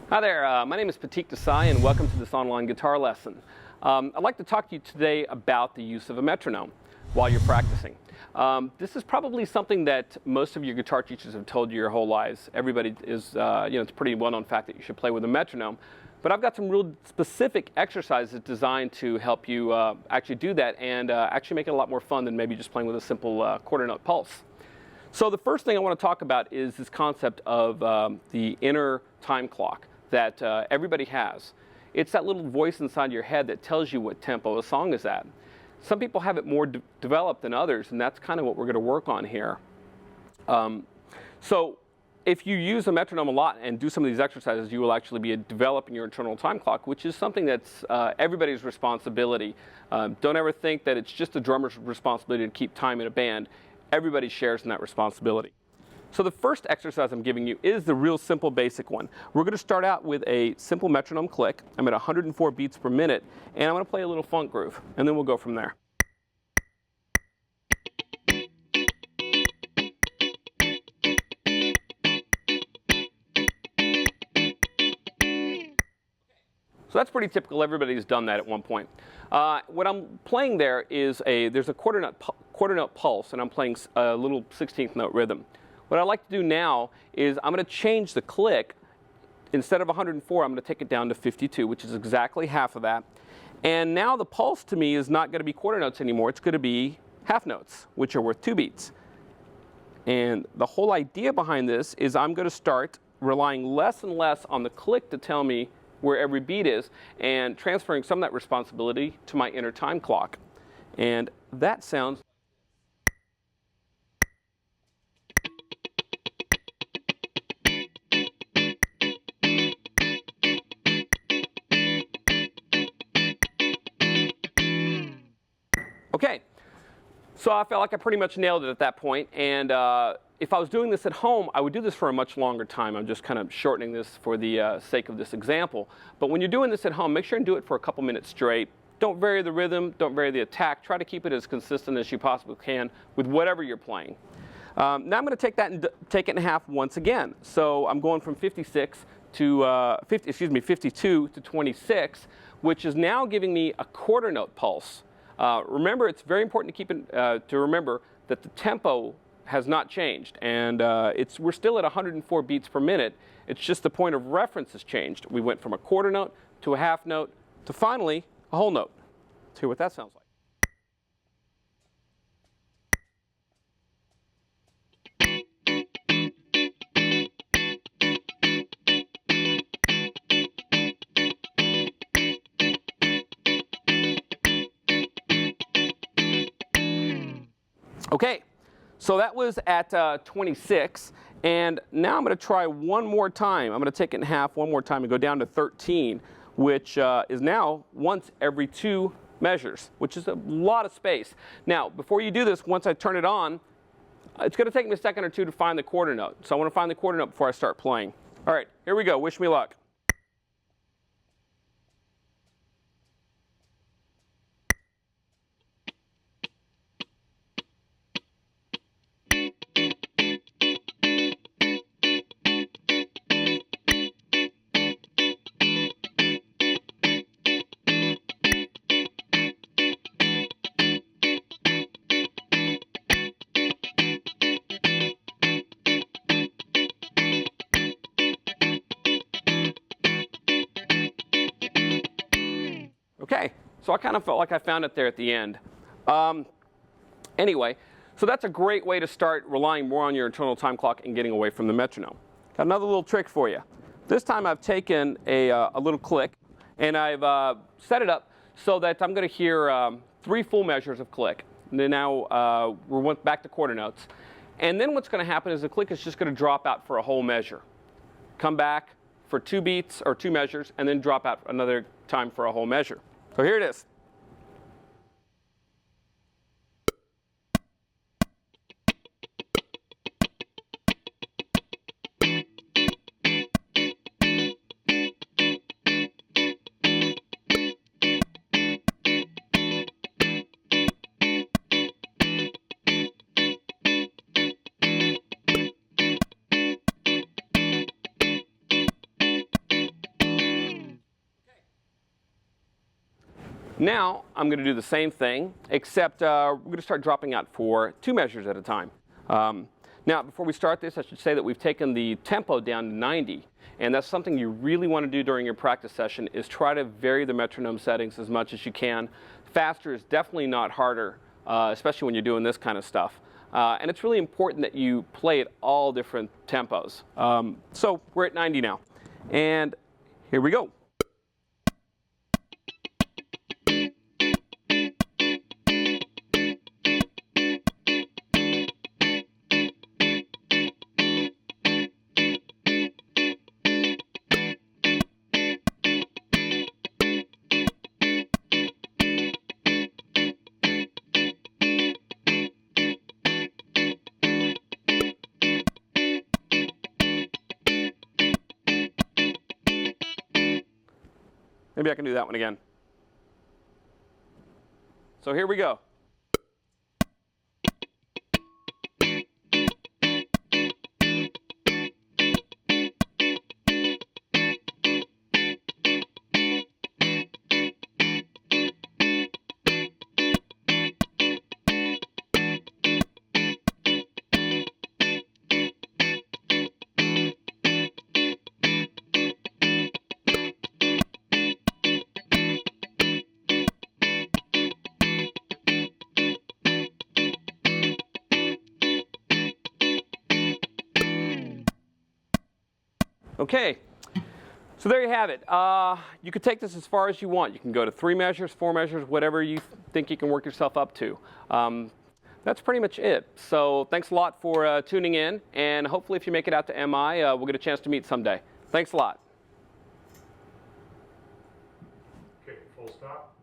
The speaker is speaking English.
Hi there, my name is Pathik Desai and welcome to this online guitar lesson. I'd like to talk to you today about the use of a metronome while you're practicing. This is probably something that most of your guitar teachers have told you your whole lives. Everybody is, it's a pretty well-known fact that you should play with a metronome. But I've got some real specific exercises designed to help you actually do that and actually make it a lot more fun than maybe just playing with a simple quarter note pulse. So the first thing I want to talk about is this concept of the inner time clock that everybody has. It's that little voice inside your head that tells you what tempo a song is at. Some people have it more developed than others, and that's kind of what we're going to work on here. So if you use a metronome a lot and do some of these exercises, you will actually be developing your internal time clock, which is something that's everybody's responsibility. Don't ever think that it's just the drummer's responsibility to keep time in a band. Everybody shares in that responsibility. So the first exercise I'm giving you is the real simple basic one. We're going to start out with a simple metronome click. I'm at 104 beats per minute, and I'm going to play a little funk groove, and then we'll go from there. So that's pretty typical. Everybody's done that at one point. What I'm playing there is there's a quarter note pulse, and I'm playing a little 16th note rhythm. What I'd like to do now is I'm going to change the click. Instead of 104, I'm going to take it down to 52, which is exactly half of that. And now the pulse to me is not going to be quarter notes anymore. It's going to be half notes, which are worth 2 beats. And the whole idea behind this is I'm going to start relying less and less on the click to tell me where every beat is and transferring some of that responsibility to my inner time clock. And that sounds okay. So I felt like I pretty much nailed it at that point, and if I was doing this at home, I would do this for a much longer time. I'm just kind of shortening this for the sake of this example. But when you're doing this at home, make sure and do it for a couple minutes straight. Don't vary the rhythm, don't vary the attack. Try to keep it as consistent as you possibly can with whatever you're playing. Now I'm going to take that and take it in half once again. So I'm going from 52 to 26, which is now giving me a quarter note pulse. Remember, it's very important to remember that the tempo has not changed, and we're still at 104 beats per minute. It's just the point of reference has changed. We went from a quarter note to a half note to finally a whole note. Let's hear what that sounds like. Okay, so that was at 26, and now I'm going to try one more time. I'm going to take it in half one more time and go down to 13, which is now once every 2 measures, which is a lot of space. Now, before you do this, once I turn it on, it's going to take me a second or two to find the quarter note. So I want to find the quarter note before I start playing. All right, here we go. Wish me luck. Okay, so I kind of felt like I found it there at the end. Anyway, so that's a great way to start relying more on your internal time clock and getting away from the metronome. Got another little trick for you. This time I've taken a little click and I've set it up so that I'm going to hear 3 full measures of click. And then now we're back to quarter notes. And then what's going to happen is the click is just going to drop out for a whole measure. Come back for 2 beats or 2 measures, and then drop out another time for a whole measure. So here it is. Now I'm going to do the same thing, except we're going to start dropping out for 2 measures at a time. Now, before we start this, I should say that we've taken the tempo down to 90, and that's something you really want to do during your practice session, is try to vary the metronome settings as much as you can. Faster is definitely not harder, especially when you're doing this kind of stuff. And it's really important that you play at all different tempos. So we're at 90 now, and here we go. Maybe I can do that one again. So here we go. Okay, so there you have it. You could take this as far as you want. You can go to 3 measures, 4 measures, whatever you think you can work yourself up to. That's pretty much it. So thanks a lot for tuning in, and hopefully if you make it out to MI, we'll get a chance to meet someday. Thanks a lot. Okay, full stop.